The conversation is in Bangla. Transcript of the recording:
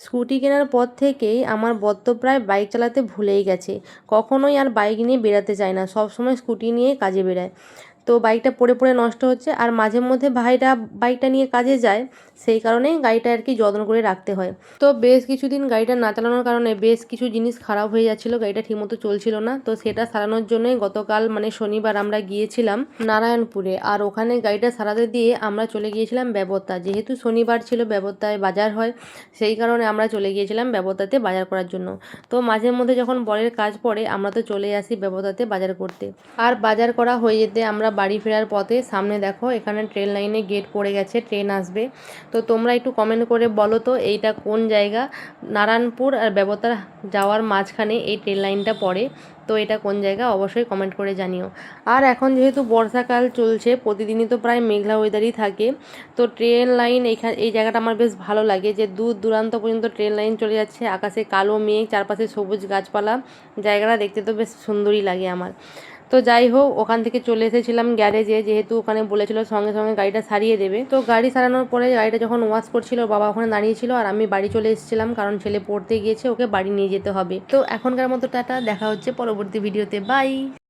স্কুটি কেনার পর থেকেই আমার বর তো প্রায় বাইক চালাতে ভুলেই গেছে। কখনোই আর বাইক নিয়ে বেরাতে চায় না, সবসময় স্কুটি নিয়েই কাজে বেরায়। তো বাইকটা পড়ে পড়ে নষ্ট হচ্ছে, আর মাঝে মধ্যে ভাইরা বাইকটা নিয়ে কাজে যায়, সেই কারণেই গাড়িটা আর কি যত্ন করে রাখতে হয়। তো বেশ কিছুদিন গাড়িটা না চালানোর কারণে বেশ কিছু জিনিস খারাপ হয়ে যাচ্ছিলো, গাড়িটা ঠিকমতো চলছিল না। তো সেটা সারানোর জন্যই গতকাল মানে শনিবার আমরা গিয়েছিলাম নারায়ণপুরে, আর ওখানে গাড়িটা সারাতে দিয়ে আমরা চলে গিয়েছিলাম ব্যবতা। যেহেতু শনিবার ছিল, ব্যবতায় বাজার হয়, সেই কারণে আমরা চলে গিয়েছিলাম ব্যবতাতে বাজার করার জন্য। তো মাঝে মধ্যে যখন বরের কাজ পড়ে আমরা তো চলে আসি ব্যবতাতে বাজার করতে। আর বাজার করা হয়ে যেতে আমরা বাড়ি ফেরার পথে সামনে দেখো এখানে ট্রেন লাইনে গেট পড়ে গেছে, ট্রেন আসবে। তো তোমরা একটু কমেন্ট করে বলো তো এইটা কোন জায়গা? নারায়ণপুর আর ব্যবতার যাওয়ার মাঝখানে এই ট্রেন লাইনটা পড়ে। তো এটা কোন জায়গা অবশ্যই কমেন্ট করে জানিও। আর এখন যেহেতু বর্ষাকাল চলছে, প্রতিদিনই তো প্রায় মেঘলা ওয়েদারই থাকে। তো ট্রেন লাইন এই জায়গাটা আমার বেশ ভালো লাগে, যে দূর দূরান্ত পর্যন্ত ট্রেন লাইন চলে যাচ্ছে, আকাশে কালো মেঘ, চারপাশে সবুজ গাছপালা, জায়গাটা দেখতে তো বেশ সুন্দরই লাগে আমার। তো যাই হোক, ওখান থেকে চলে এসেছিলাম গ্যারেজে, যেহেতু ওখানে বলেছিল সঙ্গে সঙ্গে গাড়িটা সারিয়ে দেবে। তো গাড়ি সারানোর পরে গাড়িটা যখন ওয়াশ করছিল, বাবা ওখানে দাঁড়িয়েছিল, আর আমি বাড়ি চলে এসেছিলাম, কারণ ছেলে পড়তে গিয়েছে, ওকে বাড়ি নিয়ে যেতে হবে। তো এখনকার মতো টাটা, দেখা হচ্ছে পরবর্তী ভিডিওতে, বাই।